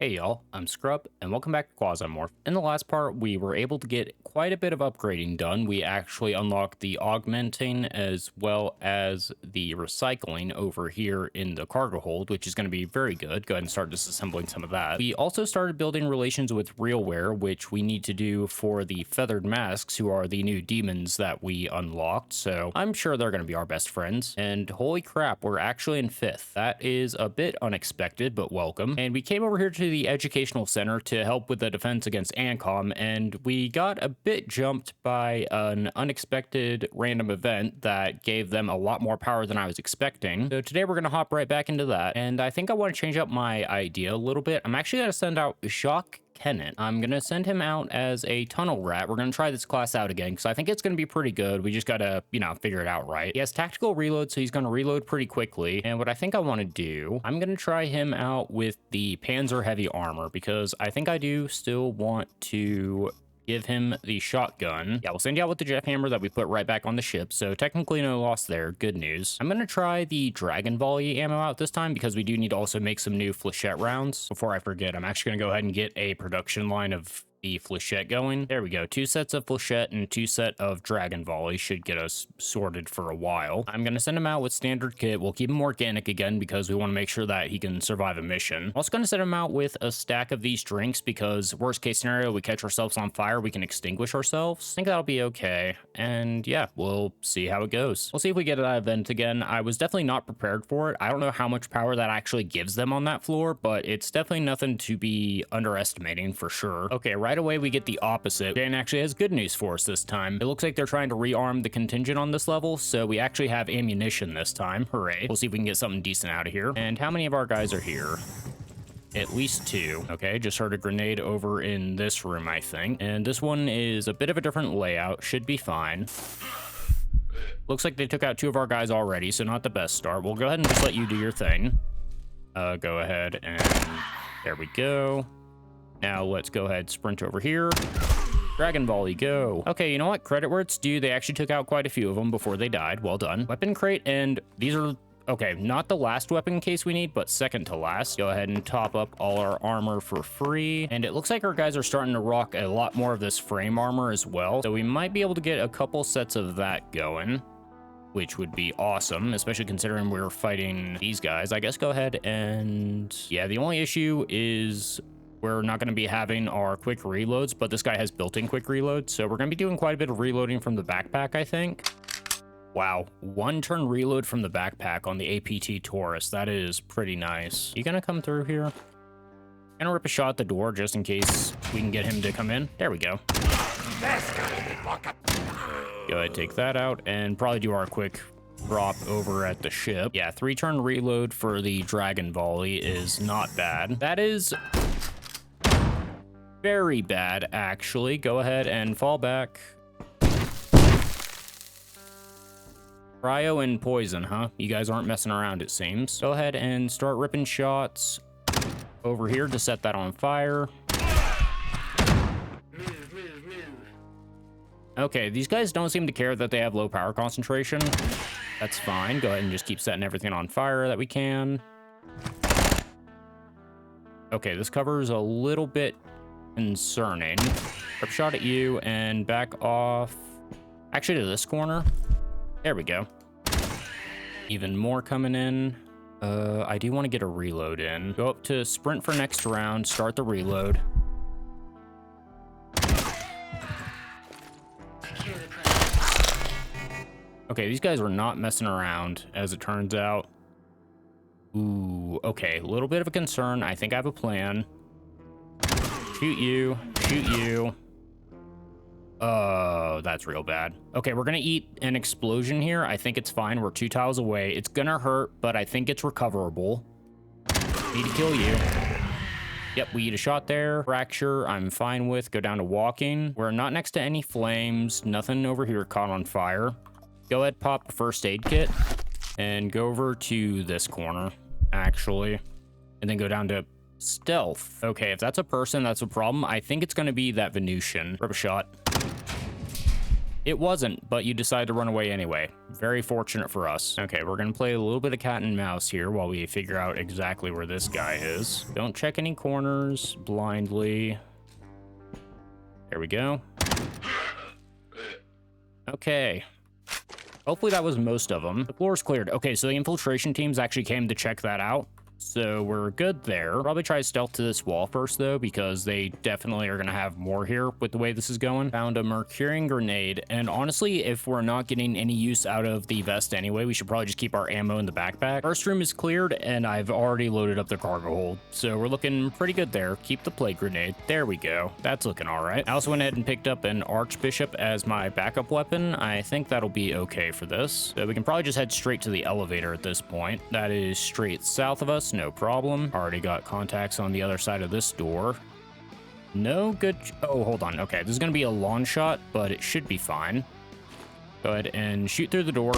Hey y'all, I'm Scrub, and welcome back to Quasimorph. In the last part, we were able to get quite a bit of upgrading done. We actually unlocked the augmenting as well as the recycling over here in the cargo hold, which is going to be very good. Go ahead and start disassembling some of that. We also started building relations with RealWare, which we need to do for the feathered masks, who are the new demons that we unlocked. So I'm sure they're going to be our best friends. And holy crap, we're actually in 5th. That is a bit unexpected, but welcome. And we came over here to the educational center to help with the defense against Ancom, and we got a bit jumped by an unexpected random event that gave them a lot more power than I was expecting. So today we're going to hop right back into that, and I think I want to change up my idea a little bit. I'm actually going to send out Jacques Kennett. I'm going to send him out as a tunnel rat. We're going to try this class out again because I think it's going to be pretty good. We just got to, figure it out right. He has tactical reload, so he's going to reload pretty quickly. And what I think I want to do, I'm going to try him out with the Panzer heavy armor because I think I do still want to give him the shotgun. Yeah, we'll send you out with the jet hammer that we put right back on the ship. So technically no loss there. Good news. I'm going to try the dragon volley ammo out this time because we do need to also make some new flechette rounds. Before I forget, I'm actually going to go ahead and get a production line of the flechette going. There we go. 2 sets of flechette and 2 sets of dragon volley should get us sorted for a while. I'm going to send him out with standard kit. We'll keep him organic again because we want to make sure that he can survive a mission. Also going to send him out with a stack of these drinks because worst case scenario, we catch ourselves on fire, we can extinguish ourselves. I think that'll be okay. And yeah, we'll see how it goes. We'll see if we get that event again. I was definitely not prepared for it. I don't know how much power that actually gives them on that floor, but it's definitely nothing to be underestimating for sure. Okay, right away we get the opposite. Dan actually has good news for us this time. It looks like they're trying to rearm the contingent on this level, so we actually have ammunition this time. Hooray. We'll see if we can get something decent out of here. And how many of our guys are here? At least 2. Okay, just heard a grenade over in this room, I think. And this one is a bit of a different layout. Should be fine. Looks like they took out 2 of our guys already, so not the best start. We'll go ahead and just let you do your thing. Go ahead and there we go. Now let's go ahead, sprint over here. Dragon volley, go. Okay, you know what? Credit where it's due. They actually took out quite a few of them before they died. Well done. Weapon crate, and these are, okay, not the last weapon case we need, but second to last. Go ahead and top up all our armor for free. And it looks like our guys are starting to rock a lot more of this frame armor as well. So we might be able to get a couple sets of that going, which would be awesome, especially considering we're fighting these guys. I guess go ahead and, yeah, the only issue is we're not going to be having our quick reloads, but this guy has built-in quick reload, so we're going to be doing quite a bit of reloading from the backpack, I think. Wow, 1-turn reload from the backpack on the APT Taurus. That is pretty nice. You gonna come through here? Gonna rip a shot at the door just in case we can get him to come in. There we go. Go ahead, take that out, and probably do our quick drop over at the ship. Yeah, 3-turn reload for the dragon volley is not bad. That is very bad, actually. Go ahead and fall back. Cryo and poison, huh? You guys aren't messing around, it seems. Go ahead and start ripping shots over here to set that on fire. Okay, these guys don't seem to care that they have low power concentration. That's fine. Go ahead and just keep setting everything on fire that we can. Okay, this covers a little bit concerning. Rip shot at you and back off. Actually, to this corner. There we go. Even more coming in. I do want to get a reload in. Go up to sprint for next round. Start the reload. Okay, these guys were not messing around, as it turns out. Ooh, okay, a little bit of a concern. I think I have a plan. Shoot you, shoot you. Oh, that's real bad. Okay, we're gonna eat an explosion here. I think it's fine. We're 2 tiles away. It's gonna hurt, but I think it's recoverable. Need to kill you. Yep, we eat a shot there. Fracture, I'm fine with. Go down to walking. We're not next to any flames. Nothing over here caught on fire. Go ahead, pop a first aid kit and go over to this corner, actually, and then go down to stealth. Okay, if that's a person, that's a problem. I think it's going to be that Venusian. Rip a shot. It wasn't, but you decided to run away anyway. Very fortunate for us. Okay, we're gonna play a little bit of cat and mouse here while we figure out exactly where this guy is. Don't check any corners blindly. There we go. Okay. Hopefully that was most of them. The floor's cleared. Okay, so the infiltration teams actually came to check that out. So we're good there. Probably try stealth to this wall first, though, because they definitely are going to have more here with the way this is going. Found a Mercurian grenade. And honestly, if we're not getting any use out of the vest anyway, we should probably just keep our ammo in the backpack. First room is cleared, and I've already loaded up the cargo hold. So we're looking pretty good there. Keep the plague grenade. There we go. That's looking all right. I also went ahead and picked up an Archbishop as my backup weapon. I think that'll be okay for this. So we can probably just head straight to the elevator at this point. That is straight south of us. No problem. Already got contacts on the other side of this door. No good. Oh, hold on. Okay, this is going to be a long shot, but it should be fine. Go ahead and shoot through the door.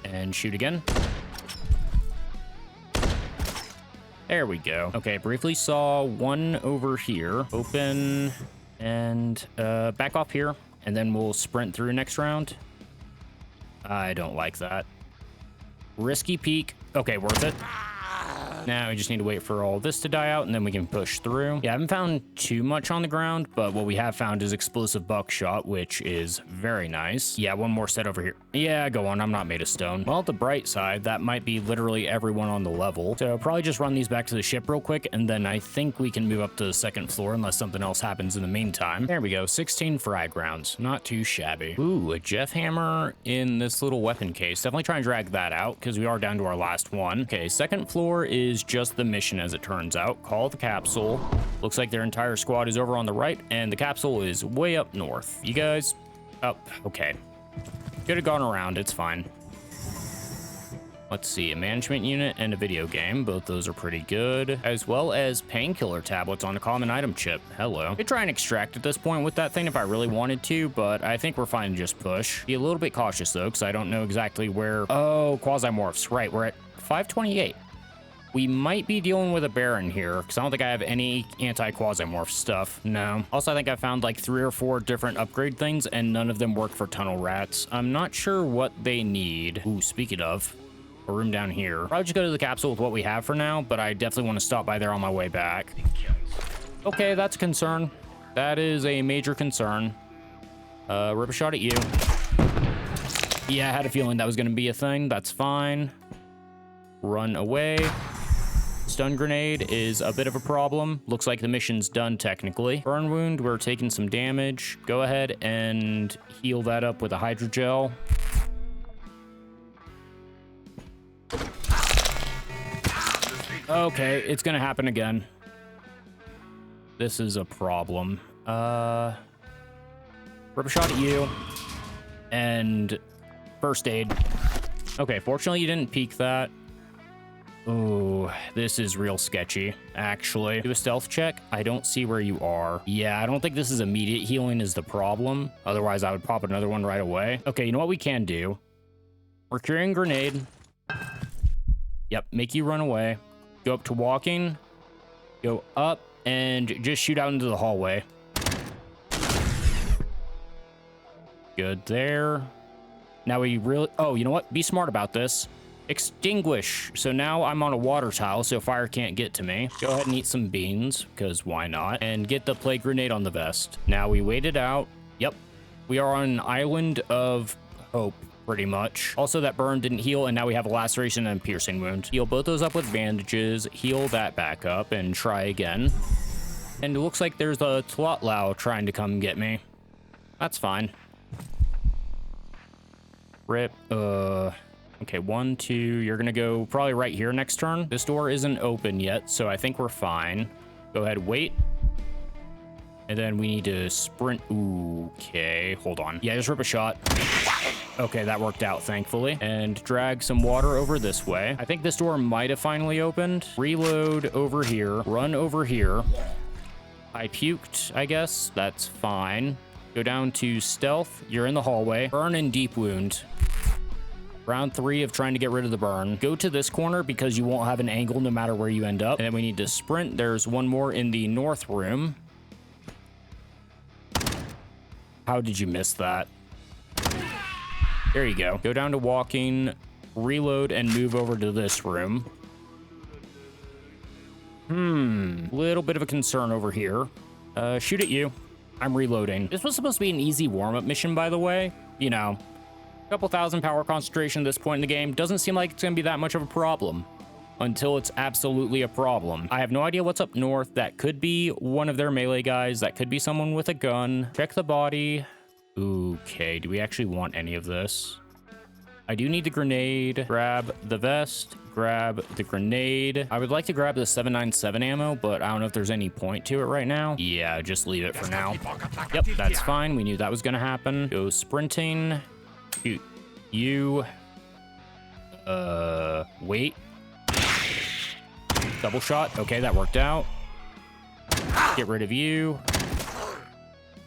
And shoot again. There we go. Okay, briefly saw one over here. Open and back off here. And then we'll sprint through next round. I don't like that. Risky peek. Okay, worth it. Now we just need to wait for all this to die out, and then we can push through. Yeah, I haven't found too much on the ground, but what we have found is explosive buckshot, which is very nice. Yeah, one more set over here. Yeah, go on. I'm not made of stone. Well, at the bright side, that might be literally everyone on the level. So probably just run these back to the ship real quick, and then I think we can move up to the second floor unless something else happens in the meantime. There we go. 16 frag rounds. Not too shabby. Ooh, a Jeff hammer in this little weapon case. Definitely try and drag that out because we are down to our last one. Okay, second floor is just the mission as it turns out. Call the capsule. Looks like their entire squad is over on the right, and the capsule is way up north. You guys... Oh, okay. Could have gone around. It's fine. Let's see, a management unit and a video game. Both those are pretty good. As well as painkiller tablets on a common item chip. Hello. I could try and extract at this point with that thing if I really wanted to, but I think we're fine to just push. Be a little bit cautious though, because I don't know exactly where... Oh, Quasimorphs. Right, we're at 528. We might be dealing with a Baron here, because I don't think I have any anti-Quasimorph stuff. No. Also, I think I found like 3 or 4 different upgrade things, and none of them work for tunnel rats. I'm not sure what they need. Ooh, speaking of, a room down here. Probably just go to the capsule with what we have for now, but I definitely want to stop by there on my way back. Okay, that's a concern. That is a major concern. Rip a shot at you. Yeah, I had a feeling that was going to be a thing. That's fine. Run away. Stun grenade is a bit of a problem. Looks like the mission's done technically. Burn wound, we're taking some damage. Go ahead and heal that up with a hydrogel. Okay, it's gonna happen again. This is a problem. Rip a shot at you. And first aid. Okay, fortunately you didn't peek that. Oh, this is real sketchy, actually. Do a stealth check. I don't see where you are. Yeah, I don't think this is immediate healing is the problem. Otherwise, I would pop another one right away. Okay, you know what we can do? Mercurian grenade. Yep, make you run away. Go up to walking. Go up and just shoot out into the hallway. Good there. Now we really... Oh, you know what? Be smart about this. Extinguish. So now I'm on a water tile, so fire can't get to me. Go ahead and eat some beans, because why not? And get the plague grenade on the vest. Now we wait it out. Yep. We are on an island of hope, pretty much. Also, that burn didn't heal, and now we have a laceration and a piercing wound. Heal both those up with bandages, heal that back up, and try again. And it looks like there's a Tlotlau trying to come get me. That's fine. Rip. Okay, 1, 2, you're gonna go probably right here next turn. This door isn't open yet, so I think we're fine. Go ahead, wait. And then we need to sprint. Ooh, okay, hold on. Yeah, just rip a shot. Okay, that worked out, thankfully. And drag some water over this way. I think this door might have finally opened. Reload over here, run over here. I puked, I guess. That's fine. Go down to stealth. You're in the hallway. Burn and deep wound. Round 3 of trying to get rid of the burn. Go to this corner because you won't have an angle no matter where you end up. And then we need to sprint. There's one more in the north room. How did you miss that? There you go. Go down to walking, reload, and move over to this room. Little bit of a concern over here. Shoot at you. I'm reloading. This was supposed to be an easy warm-up mission, by the way. You know, a couple thousand power concentration at this point in the game. Doesn't seem like it's gonna be that much of a problem until it's absolutely a problem. I have no idea what's up north. That could be one of their melee guys. That could be someone with a gun. Check the body. Okay, do we actually want any of this? I do need the grenade. Grab the vest. Grab the grenade. I would like to grab the 797 ammo, but I don't know if there's any point to it right now. Yeah, just leave it for now. Yep, that's fine. We knew that was gonna happen. Go sprinting. Shoot you. Wait. Double shot. Okay, that worked out. Get rid of you.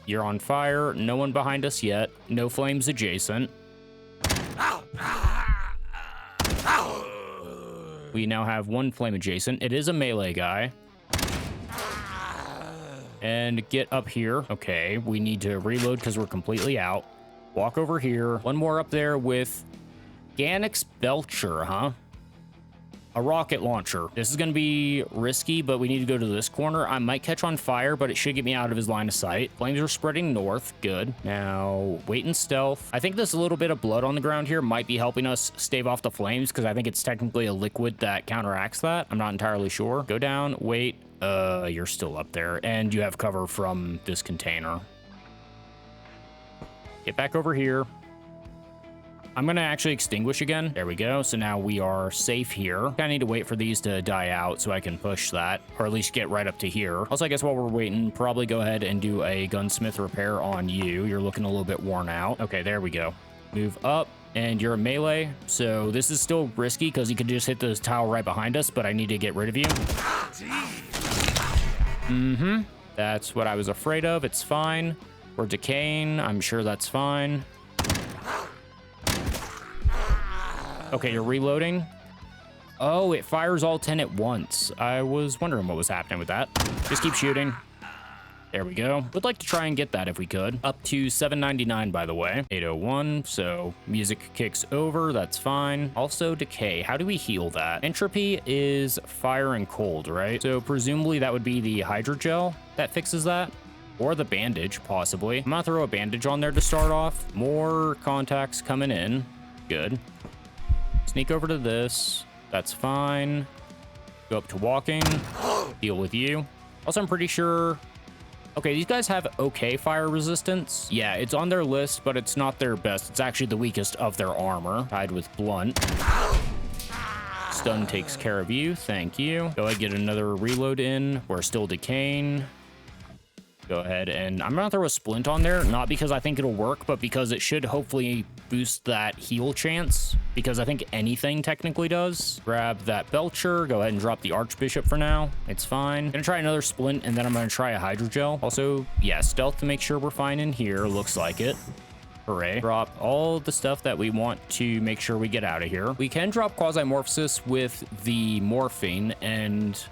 You're on fire. No one behind us yet. No flames adjacent. We now have one flame adjacent. It is a melee guy. And get up here. Okay, we need to reload because we're completely out. Walk over here. One more up there with Ganix Belcher, huh? A rocket launcher. This is going to be risky, but we need to go to this corner. I might catch on fire, but it should get me out of his line of sight. Flames are spreading north. Good. Now, wait in stealth. I think this little bit of blood on the ground here might be helping us stave off the flames, because I think it's technically a liquid that counteracts that. I'm not entirely sure. Go down. Wait. You're still up there, and you have cover from this container. Get back over here. I'm gonna actually extinguish again. There we go. So now we are safe here. I need to wait for these to die out so I can push that, or at least get right up to here. Also, I guess while we're waiting, probably go ahead and do a gunsmith repair on you. You're looking a little bit worn out. Okay, there we go. Move up, and you're a melee. So this is still risky because you could just hit this tile right behind us, but I need to get rid of you. That's what I was afraid of. It's fine. We're decaying. I'm sure that's fine. Okay, you're reloading. Oh, it fires all 10 at once. I was wondering what was happening with that. Just keep shooting. There we go. Would like to try and get that if we could. Up to 799, by the way. 801, so music kicks over. That's fine. Also, decay. How do we heal that? Entropy is fire and cold, right? So presumably that would be the hydrogel that fixes that. Or the bandage, possibly. I'm gonna throw a bandage on there to start off. More contacts coming in. Good. Sneak over to this. That's fine. Go up to walking. Deal with you. Also, I'm pretty sure... Okay, these guys have okay fire resistance. Yeah, it's on their list, but it's not their best. It's actually the weakest of their armor. Tied with blunt. Stun takes care of you. Thank you. Go ahead, get another reload in. We're still decaying. Go ahead, and I'm gonna throw a splint on there, not because I think it'll work, but because it should hopefully boost that heal chance, because I think anything technically does. Grab that Belcher. Go ahead and drop the Archbishop for now. It's fine. Gonna try another splint, and then I'm gonna try a hydrogel. Also, yeah, stealth to make sure we're fine in here. Looks like it. Hooray. Drop all the stuff that we want to make sure we get out of here. We can drop Quasimorph with the morphine, and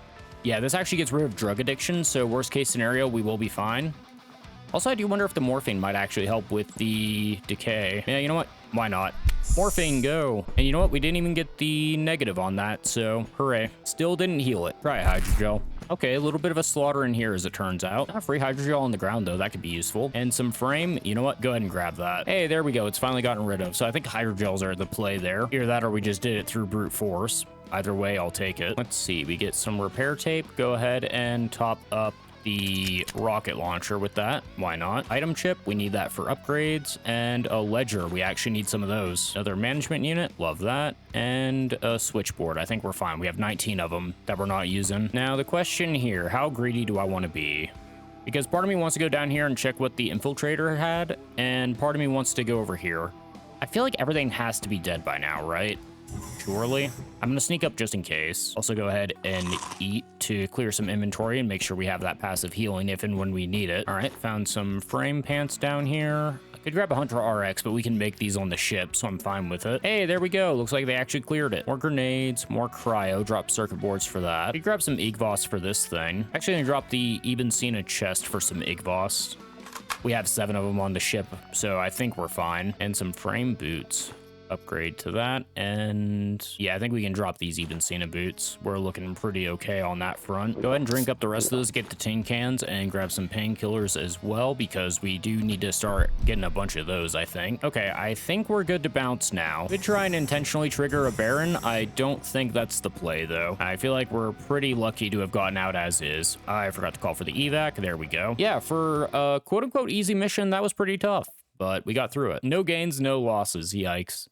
yeah, this actually gets rid of drug addiction, so worst case scenario, we will be fine. Also, I do wonder if the morphine might actually help with the decay. Yeah, you know what? Why not? Morphine, go. And you know what? We didn't even get the negative on that, so hooray. Still didn't heal it. Try a hydrogel. Okay, a little bit of a slaughter in here as it turns out. Not free hydrogel on the ground though, that could be useful. And some frame, you know what? Go ahead and grab that. Hey, there we go. It's finally gotten rid of. So I think hydrogels are the play there. Either that or we just did it through brute force. Either way, I'll take it. Let's see, we get some repair tape. Go ahead and top up the rocket launcher with that. Why not? Item chip, we need that for upgrades. And a ledger, we actually need some of those. Another management unit, love that. And a switchboard, I think we're fine. We have 19 of them that we're not using. Now the question here, how greedy do I want to be? Because part of me wants to go down here and check what the infiltrator had, and part of me wants to go over here. I feel like everything has to be dead by now, right? Surely. I'm gonna sneak up just in case. Also go ahead and eat to clear some inventory and make sure we have that passive healing if and when we need it. All right, found some frame pants down here. I could grab a Hunter RX, but we can make these on the ship, so I'm fine with it. Hey, there we go. Looks like they actually cleared it. More grenades, more cryo. Drop circuit boards for that. We grab some Igvos for this thing. Actually, gonna drop the Eben Cena chest for some Igvos. We have 7 of them on the ship, so I think we're fine. And some frame boots. Upgrade to that, and yeah, I think we can drop these even Cena boots. We're looking pretty okay on that front. Go ahead and drink up the rest of those, get the tin cans, and grab some painkillers as well, because we do need to start getting a bunch of those, I think. Okay, I think we're good to bounce now. Could try and intentionally trigger a Baron. I don't think that's the play, though. I feel like we're pretty lucky to have gotten out as is. I forgot to call for the evac. There we go. Yeah, for a quote-unquote easy mission, that was pretty tough, but we got through it. No gains, no losses. Yikes.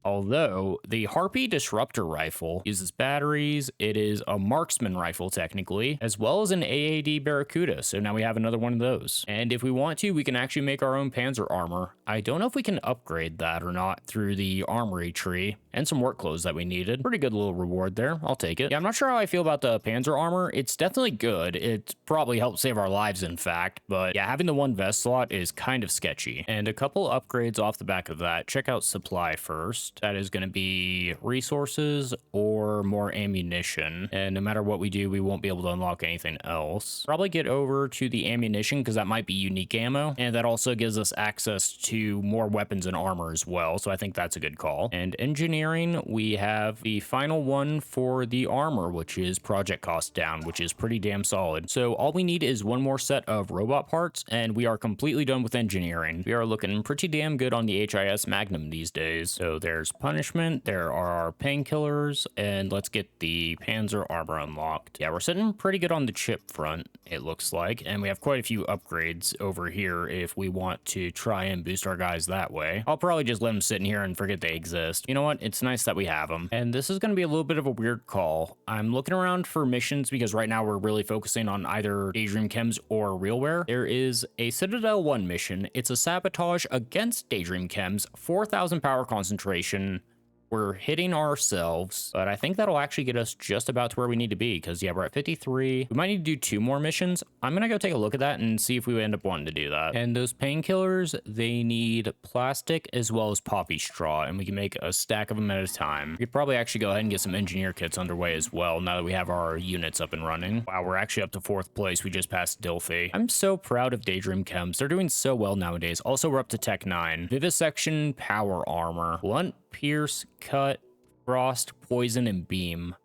Although the Harpy Disruptor Rifle uses batteries, it is a marksman rifle technically, as well as an AAD Barracuda, so now we have another one of those. And if we want to, we can actually make our own Panzer armor. I don't know if we can upgrade that or not through the armory tree, and some work clothes that we needed. Pretty good little reward there, I'll take it. Yeah, I'm not sure how I feel about the Panzer armor. It's definitely good. It probably helped save our lives, in fact, but yeah, having the 1 vest slot is kind of sketchy. And a couple upgrades off the back of that. Check out supply first. That is going to be resources or more ammunition. And no matter what we do, we won't be able to unlock anything else. Probably get over to the ammunition because that might be unique ammo. And that also gives us access to more weapons and armor as well. So I think that's a good call. And engineering, we have the final one for the armor, which is project cost down, which is pretty damn solid. So all we need is 1 more set of robot parts and we are completely done with engineering. We are looking pretty damn good on the HIS Magnum these days. So there's punishment, there are our painkillers, and let's get the Panzer armor unlocked. Yeah, we're sitting pretty good on the chip front, it looks like, and we have quite a few upgrades over here if we want to try and boost our guys that way. I'll probably just let them sit in here and forget they exist. You know what? It's nice that we have them. And this is going to be a little bit of a weird call. I'm looking around for missions because right now we're really focusing on either Daydream Chems or RealWare. There is a Citadel 1 mission. It's a sabotage against Daydream Chems, 4,000 power concentration. We're hitting ourselves, but I think that'll actually get us just about to where we need to be because, yeah, we're at 53. We might need to do 2 more missions. I'm going to go take a look at that and see if we end up wanting to do that. And those painkillers, they need plastic as well as poppy straw, and we can make a stack of them at a time. We could probably actually go ahead and get some engineer kits underway as well now that we have our units up and running. Wow, we're actually up to 4th place. We just passed Dilfy. I'm so proud of Daydream Chems. They're doing so well nowadays. Also, we're up to Tech 9. Vivisection Power Armor. Blunt, Pierce, Cut, Frost, Poison, and Beam.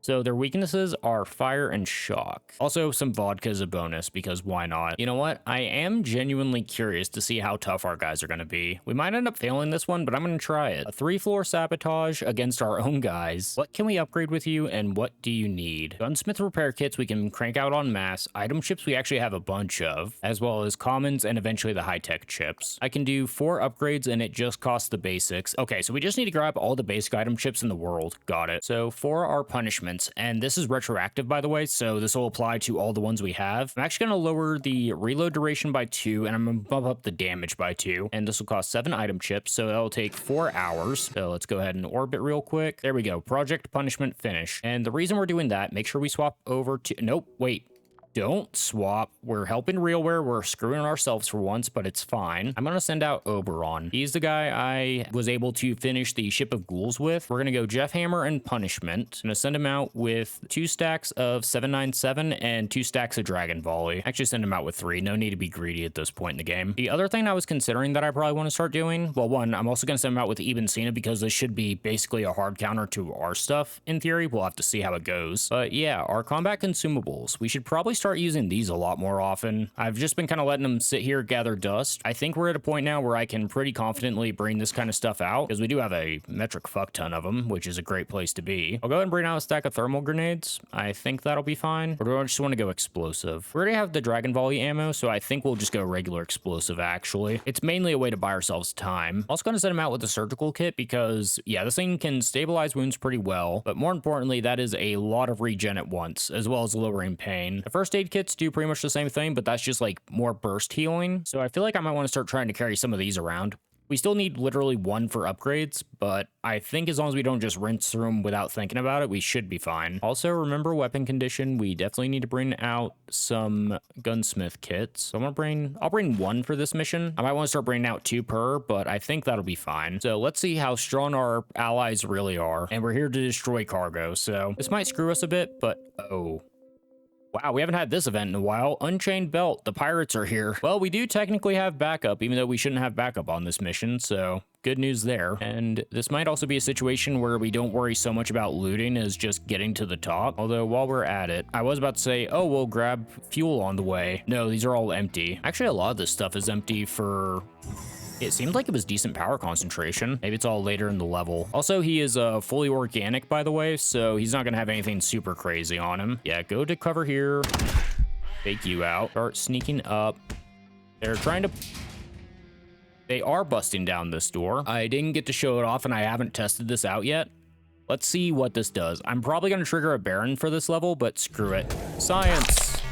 So their weaknesses are fire and shock. Also, some vodka is a bonus because why not? You know what? I am genuinely curious to see how tough our guys are going to be. We might end up failing this one, but I'm going to try it. A 3-floor sabotage against our own guys. What can we upgrade with you and what do you need? Gunsmith repair kits we can crank out en masse. Item chips we actually have a bunch of, as well as commons and eventually the high-tech chips. I can do 4 upgrades and it just costs the basics. Okay, so we just need to grab all the basic item chips in the world. Got it. So for our punishment, and this is retroactive, by the way, so this will apply to all the ones we have. I'm actually going to lower the reload duration by 2, and I'm going to bump up the damage by 2, and this will cost 7 item chips, so that'll take 4 hours. So let's go ahead and orbit real quick. There we go. Project punishment finish. And the reason we're doing that, make sure we swap over to... Nope, wait. Don't swap. We're helping RealWare. We're screwing ourselves for once, but it's fine. I'm going to send out Oberon. He's the guy I was able to finish the Ship of Ghouls with. We're going to go Jeff Hammer and Punishment. I'm going to send him out with 2 stacks of 797 and 2 stacks of Dragon Volley. Actually, send him out with 3. No need to be greedy at this point in the game. The other thing I was considering that I probably want to start doing, well, one, I'm also going to send him out with Eben Cena because this should be basically a hard counter to our stuff. In theory, we'll have to see how it goes. But yeah, our combat consumables. We should probably start using these a lot more often. I've just been kind of letting them sit here, gather dust. I think we're at a point now where I can pretty confidently bring this kind of stuff out because we do have a metric fuck ton of them, which is a great place to be. I'll go ahead and bring out a stack of thermal grenades. I think that'll be fine. Or do I just want to go explosive? We already have the Dragon Volley ammo, so I think we'll just go regular explosive, actually. It's mainly a way to buy ourselves time. Also going to send them out with the surgical kit because, yeah, this thing can stabilize wounds pretty well, but more importantly, that is a lot of regen at once, as well as lowering pain. The first aid kits do pretty much the same thing, but that's just like more burst healing. So I feel like I might want to start trying to carry some of these around. We still need literally 1 for upgrades, but I think as long as we don't just rinse through them without thinking about it, we should be fine. Also, remember weapon condition. We definitely need to bring out some gunsmith kits. So I'll bring 1 for this mission. I might want to start bringing out 2 per, but I think that'll be fine. So let's see how strong our allies really are. And we're here to destroy cargo, so this might screw us a bit, but oh. Wow, we haven't had this event in a while. Unchained Belt, the pirates are here. Well, we do technically have backup, even though we shouldn't have backup on this mission, so good news there. And this might also be a situation where we don't worry so much about looting as just getting to the top. Although while we're at it, I was about to say, oh, we'll grab fuel on the way. No, these are all empty. Actually, a lot of this stuff is empty for... It seemed like it was decent power concentration. Maybe it's all later in the level. Also, he is fully organic, by the way, so he's not gonna have anything super crazy on him. Yeah, go to cover here. Fake you out. Start sneaking up. They're trying to... They are busting down this door. I didn't get to show it off, and I haven't tested this out yet. Let's see what this does. I'm probably gonna trigger a Baron for this level, but screw it. Science!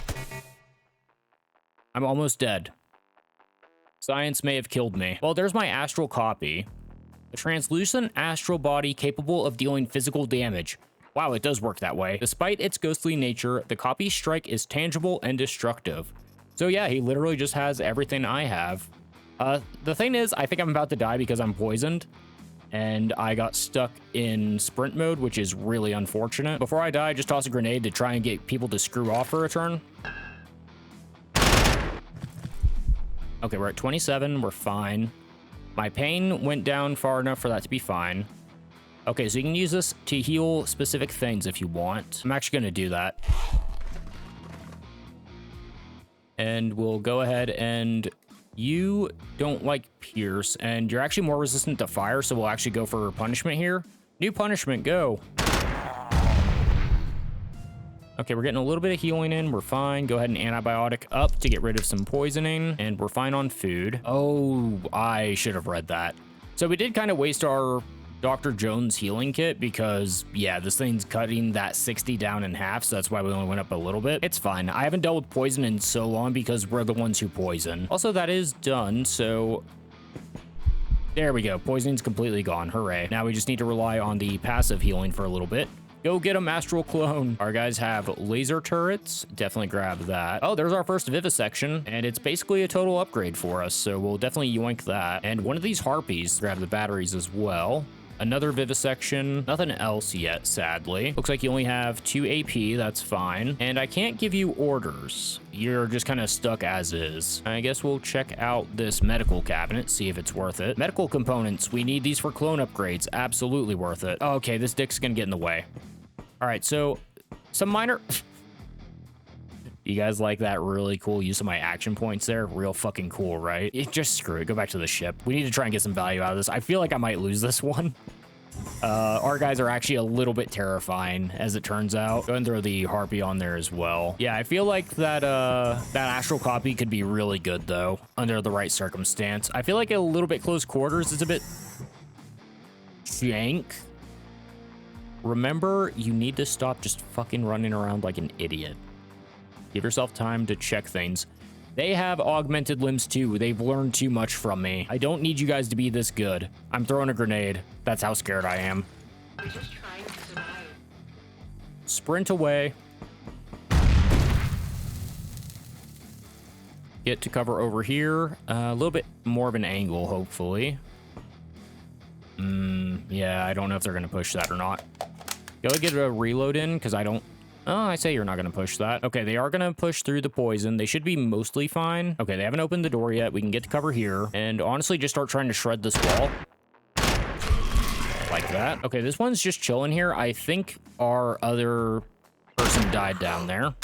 I'm almost dead. Science may have killed me. Well, there's my astral copy. A translucent astral body capable of dealing physical damage. Wow, it does work that way. Despite its ghostly nature, the copy's strike is tangible and destructive. So yeah, he literally just has everything I have. The thing is, I think I'm about to die because I'm poisoned. And I got stuck in sprint mode, which is really unfortunate. Before I die, just toss a grenade to try and get people to screw off for a turn. Okay, we're at 27. We're fine. My pain went down far enough for that to be fine. Okay, so you can use this to heal specific things if you want. I'm actually going to do that. And we'll go ahead and... You don't like Pierce, and you're actually more resistant to fire, so we'll actually go for punishment here. New punishment, go. Okay, we're getting a little bit of healing in. We're fine. Go ahead and antibiotic up to get rid of some poisoning. And we're fine on food. Oh, I should have read that. So we did kind of waste our Dr. Jones healing kit because, yeah, this thing's cutting that 60 down in half. So that's why we only went up a little bit. It's fine. I haven't dealt with poison in so long because we're the ones who poison. Also, that is done. So there we go. Poisoning's completely gone. Hooray. Now we just need to rely on the passive healing for a little bit. Go get a Astral Clone. Our guys have laser turrets. Definitely grab that. Oh, there's our first Vivisection, and it's basically a total upgrade for us, so we'll definitely yoink that. And one of these Harpies, grab the batteries as well. Another Vivisection. Nothing else yet, sadly. Looks like you only have 2 AP. That's fine. And I can't give you orders. You're just kind of stuck as is. I guess we'll check out this medical cabinet, see if it's worth it. Medical components. We need these for clone upgrades. Absolutely worth it. Oh, okay, this dick's gonna get in the way. All right, so some minor... You guys like that really cool use of my action points there? Real fucking cool, right? Just screw it. Go back to the ship. We need to try and get some value out of this. I feel like I might lose this one. Our guys are actually a little bit terrifying, as it turns out. Go and throw the Harpy on there as well. Yeah, I feel like that Astral Copy could be really good, though, under the right circumstance. I feel like a little bit close quarters is a bit... jank. Remember, you need to stop just fucking running around like an idiot. Give yourself time to check things. They have augmented limbs too. They've learned too much from me. I don't need you guys to be this good. I'm throwing a grenade. That's how scared I am. I'm just trying to survive. Sprint away. Get to cover over here. A little bit more of an angle, hopefully. Yeah, I don't know if they're going to push that or not. Go get a reload in, because I don't... Oh, I say you're not going to push that. Okay, they are going to push through the poison. They should be mostly fine. Okay, they haven't opened the door yet. We can get to cover here. And honestly, just start trying to shred this wall. Like that. Okay, this one's just chilling here. I think our other person died down there.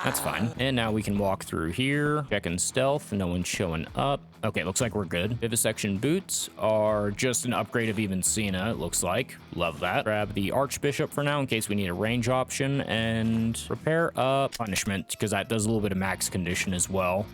That's fine. And now we can walk through here. Checking stealth. No one's showing up. Okay, looks like we're good. Vivisection boots are just an upgrade of even Cena, it looks like. Love that. Grab the Archbishop for now in case we need a range option. And prepare a punishment, because that does a little bit of max condition as well.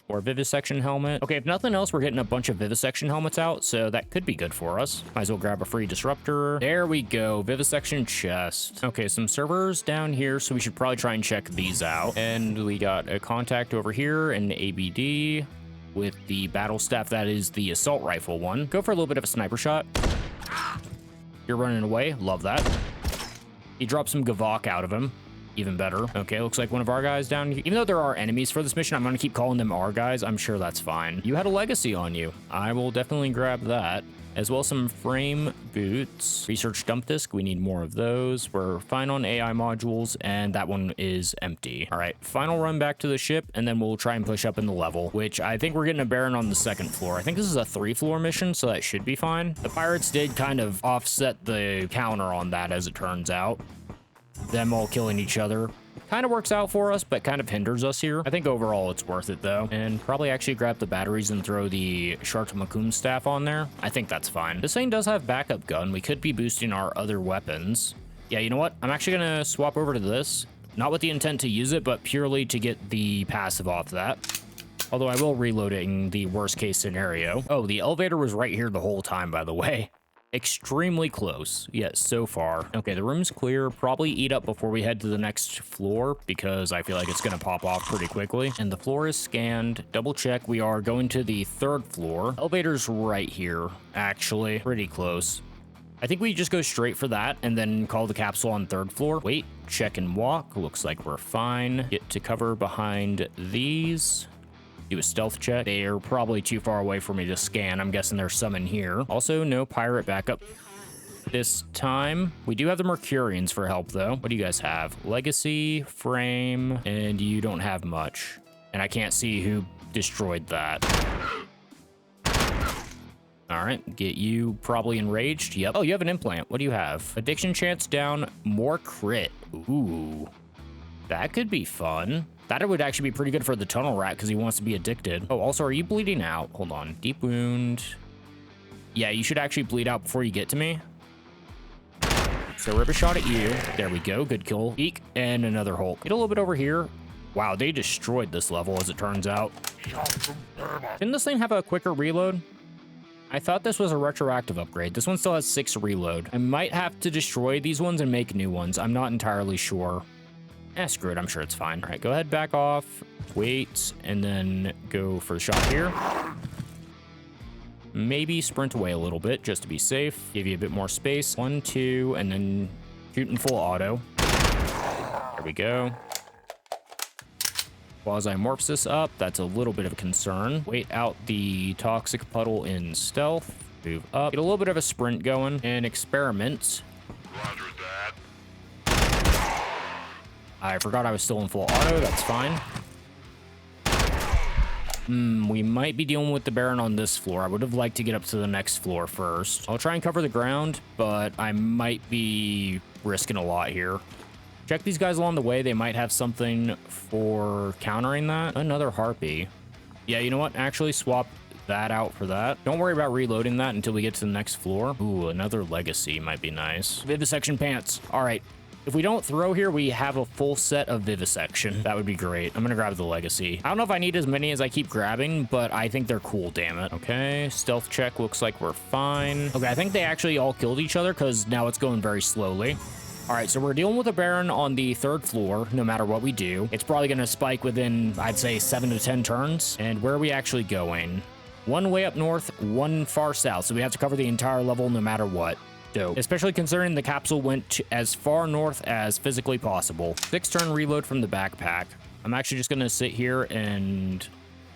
Or Vivisection helmet. Okay, if nothing else, we're getting a bunch of Vivisection helmets out, so that could be good for us. Might as well grab a free disruptor. There we go, Vivisection chest. Okay, some servers down here, so we should probably try and check these out. And we got a contact over here, an ABD with the battle staff. That is the assault rifle one. Go for a little bit of a sniper shot. You're running away, love that. He dropped some Gavok out of him. Even better. Okay, looks like one of our guys down here. Even though there are enemies for this mission, I'm gonna keep calling them our guys. I'm sure that's fine. You had a legacy on you. I will definitely grab that. as well as some frame boots. Research dump disk, we need more of those. We're fine on AI modules, and that one is empty. All right, final run back to the ship, and then we'll try and push up in the level, which I think we're getting a Baron on the second floor. I think this is a 3-floor mission, so that should be fine. The pirates did kind of offset the counter on that, as it turns out. Them all killing each other. Kind of works out for us, but kind of hinders us here. I think overall it's worth it though. And probably actually grab the batteries and throw the Shartamakum staff on there. I think that's fine. This thing does have backup gun. We could be boosting our other weapons. Yeah, you know what? I'm actually gonna swap over to this. Not with the intent to use it, but purely to get the passive off that. Although I will reload it in the worst case scenario. Oh, the elevator was right here the whole time, by the way. Extremely close. Yes, so far. Okay, the room's clear. Probably eat up before we head to the next floor because I feel like it's gonna pop off pretty quickly. And the floor is scanned. Double check. We are going to the 3rd floor. Elevator's right here, actually. Pretty close. I think we just go straight for that and then call the capsule on 3rd floor. Wait, check and walk. Looks like we're fine. Get to cover behind these. Do a stealth check. They are probably too far away for me to scan. I'm guessing there's some in here. Also, no pirate backup this time. We do have the Mercurians for help, though. What do you guys have? Legacy, frame, and you don't have much. And I can't see who destroyed that. All right, get you probably enraged. Yep. Oh, you have an implant. What do you have? Addiction chance down, more crit. Ooh, that could be fun. That would actually be pretty good for the tunnel rat because he wants to be addicted. Oh, also, are you bleeding out? Hold on. Deep wound. Yeah, you should actually bleed out before you get to me. So rip a shot at you. There we go. Good kill. Eek. And another Hulk. Get a little bit over here. Wow, they destroyed this level as it turns out. Didn't this thing have a quicker reload? I thought this was a retroactive upgrade. This one still has 6 reload. I might have to destroy these ones and make new ones. I'm not entirely sure. Screw it. I'm sure it's fine. All right, go ahead, back off, wait, and then go for the shot here. Maybe sprint away a little bit just to be safe. Give you a bit more space. 1, 2, and then shoot in full auto. There we go. Quasimorphs this up. That's a little bit of a concern. Wait out the toxic puddle in stealth. Move up. Get a little bit of a sprint going and experiment. Roger that. I forgot I was still in full auto. That's fine. We might be dealing with the Baron on this floor. I would have liked to get up to the next floor first. I'll try and cover the ground, but I might be risking a lot here. Check these guys along the way. They might have something for countering that. Another Harpy. Yeah, you know what? Actually, swap that out for that. Don't worry about reloading that until we get to the next floor. Ooh, another Legacy might be nice. Vivisection pants. All right. If we don't throw here, we have a full set of Vivisection. That would be great. I'm gonna grab the Legacy. I don't know if I need as many as I keep grabbing, but I think they're cool, damn it. Okay, stealth check looks like we're fine. Okay, I think they actually all killed each other because now it's going very slowly. All right, so we're dealing with a Baron on the 3rd floor, no matter what we do. It's probably gonna spike within, I'd say, 7 to 10 turns. And where are we actually going? 1 way up north, 1 far south. So we have to cover the entire level no matter what. Dope. Especially considering the capsule went as far north as physically possible. 6-turn reload from the backpack. I'm actually just gonna sit here and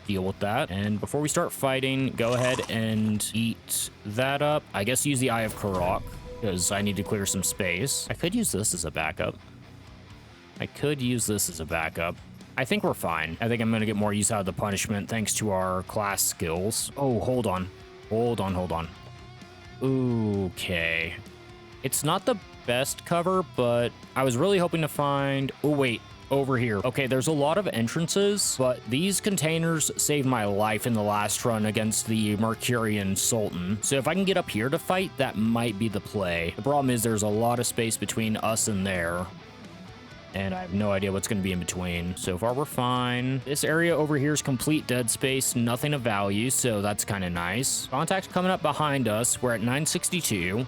deal with that. And before we start fighting, go ahead and eat that up. I guess use the Eye of Karok because I need to clear some space. I could use this as a backup. I think we're fine. I think I'm gonna get more use out of the punishment thanks to our class skills. Oh, hold on. Okay. It's not the best cover, but I was really hoping to find... Oh, wait. Over here. Okay, there's a lot of entrances, but these containers saved my life in the last run against the Mercurian Sultan. So if I can get up here to fight, that might be the play. The problem is there's a lot of space between us and there. And I have no idea what's going to be in between. So far, we're fine. This area over here is complete dead space, nothing of value, so that's kind of nice. Contact coming up behind us. We're at 962.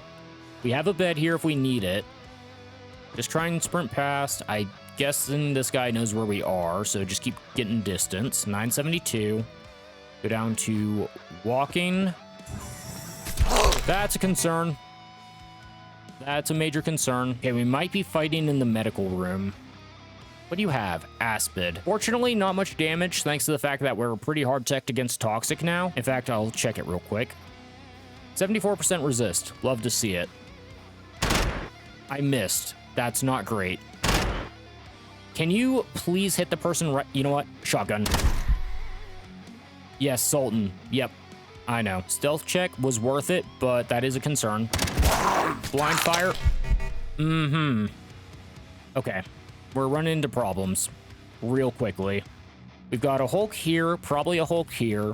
We have a bed here if we need it. Just try and sprint past. I guessing this guy knows where we are, so just keep getting distance. 972. Go down to walking. That's a concern. That's a major concern. Okay, we might be fighting in the medical room. What do you have? Aspid. Fortunately, not much damage, thanks to the fact that we're pretty hard teched against Toxic now. In fact, I'll check it real quick. 74% resist. Love to see it. I missed. That's not great. Can you please hit the person right? You know what? Shotgun. Yes, Sultan. Yep. I know. Stealth check was worth it, but that is a concern. Blind fire. Mm-hmm. Okay. We're running into problems real quickly. We've got a Hulk here, probably a Hulk here.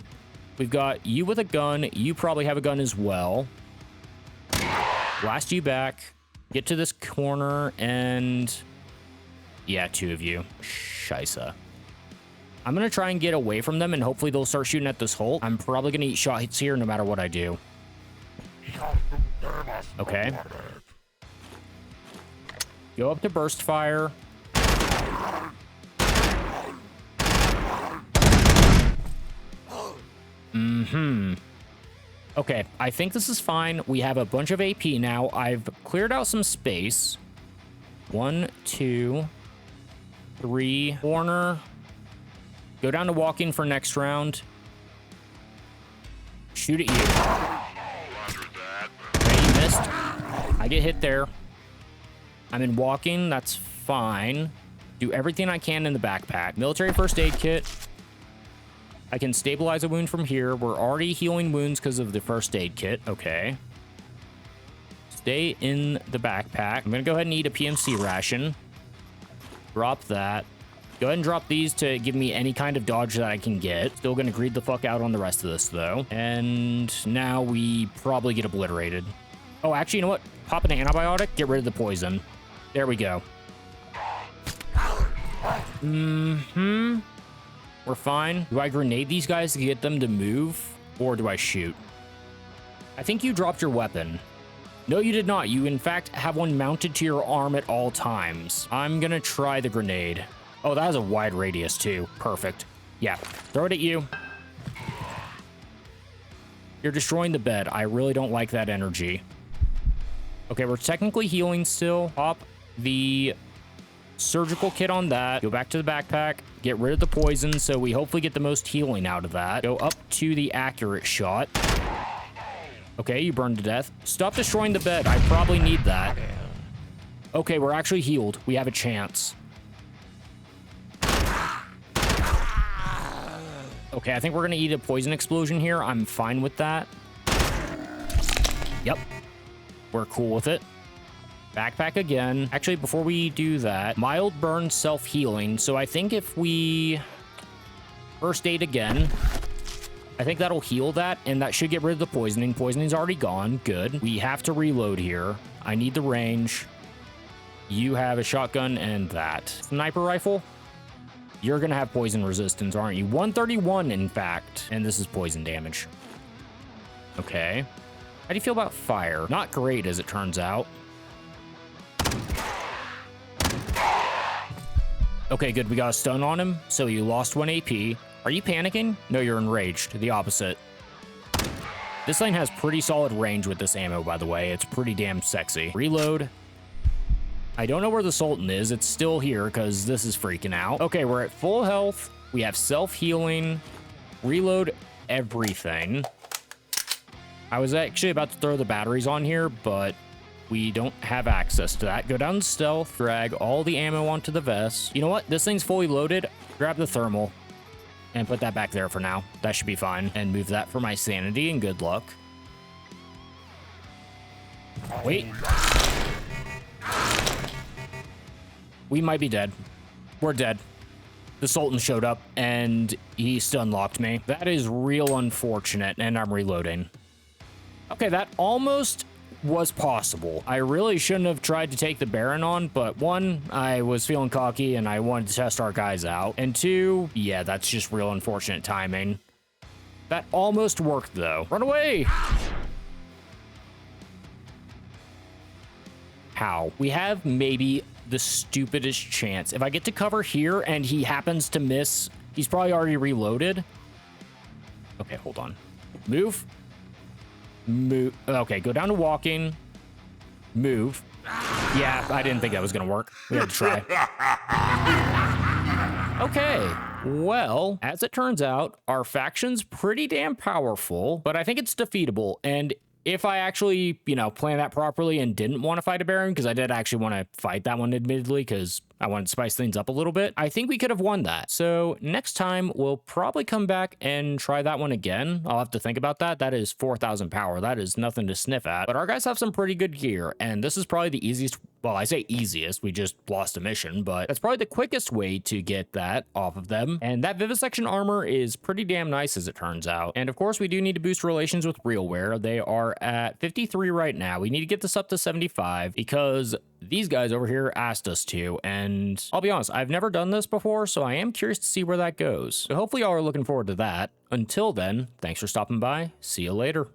We've got you with a gun. You probably have a gun as well. Blast you back. Get to this corner and... yeah, 2 of you. Scheisse. I'm going to try and get away from them, and hopefully they'll start shooting at this Hulk. I'm probably going to eat shot hits here no matter what I do. Okay. Go up to burst fire. Mm-hmm. Okay, I think this is fine. We have a bunch of AP now. I've cleared out some space. 1, 2, 3. Corner. Go down to walking for next round. Shoot at you. Okay, you missed. I get hit there. I'm in walking. That's fine. Do everything I can in the backpack. Military first aid kit. I can stabilize a wound from here. We're already healing wounds because of the first aid kit. Okay. Stay in the backpack. I'm going to go ahead and eat a PMC ration. Drop that. Go ahead and drop these to give me any kind of dodge that I can get. Still going to greed the fuck out on the rest of this, though. And now we probably get obliterated. Oh, actually, you know what? Pop an antibiotic. Get rid of the poison. There we go. Mm-hmm. We're fine. Do I grenade these guys to get them to move? Or do I shoot? I think you dropped your weapon. No, you did not. You, in fact, have one mounted to your arm at all times. I'm gonna try the grenade. Oh, that has a wide radius, too. Perfect. Yeah, throw it at you. You're destroying the bed. I really don't like that energy. Okay, we're technically healing still. Pop the surgical kit on that. Go back to the backpack. Get rid of the poison, so we hopefully get the most healing out of that. Go up to the accurate shot. Okay, you burned to death. Stop destroying the bed. I probably need that. Okay, we're actually healed. We have a chance. Okay, I think we're gonna eat a poison explosion here. I'm fine with that. Yep. We're cool with it. Backpack again. Actually, before we do that, mild burn self-healing. So I think if we first aid again, I think that'll heal that, and that should get rid of the poisoning. Poisoning's already gone. Good. We have to reload here. I need the range. You have a shotgun and that. Sniper rifle. You're gonna have poison resistance, aren't you? 131, in fact. And this is poison damage. Okay. How do you feel about fire? Not great, as it turns out. Okay, good. We got a stun on him, so you lost 1 AP. Are you panicking? No, you're enraged. The opposite. This thing has pretty solid range with this ammo, by the way. It's pretty damn sexy. Reload. I don't know where the Sultan is. It's still here because this is freaking out. Okay, we're at full health. We have self-healing. Reload everything. I was actually about to throw the batteries on here, but we don't have access to that. Go down to stealth, drag all the ammo onto the vest. You know what? This thing's fully loaded. Grab the thermal and put that back there for now. That should be fine. And move that for my sanity and good luck. Wait. We might be dead. We're dead. The Sultan showed up and he stun locked me. That is real unfortunate, and I'm reloading. Okay, that almost was possible. I really shouldn't have tried to take the Baron on, but 1, I was feeling cocky and I wanted to test our guys out. And 2, yeah, that's just real unfortunate timing. That almost worked though. Run away! How? We have maybe the stupidest chance. If I get to cover here and he happens to miss, he's probably already reloaded. Okay, hold on. Move. Move. Okay, go down to walking. Move. Yeah, I didn't think that was gonna work. We had to try. Okay, well, as it turns out, our faction's pretty damn powerful, but I think it's defeatable, and if I actually, planned that properly and didn't want to fight a Baron, because I did actually want to fight that one admittedly, because I wanted to spice things up a little bit, I think we could have won that. So next time, we'll probably come back and try that one again. I'll have to think about that. That is 4,000 power. That is nothing to sniff at. But our guys have some pretty good gear, and this is probably the easiest. Well, I say easiest, we just lost a mission, but that's probably the quickest way to get that off of them. And that vivisection armor is pretty damn nice as it turns out. And of course, we do need to boost relations with RealWare. They are at 53 right now. We need to get this up to 75 because these guys over here asked us to. And I'll be honest, I've never done this before, so I am curious to see where that goes. So hopefully y'all are looking forward to that. Until then, thanks for stopping by. See you later.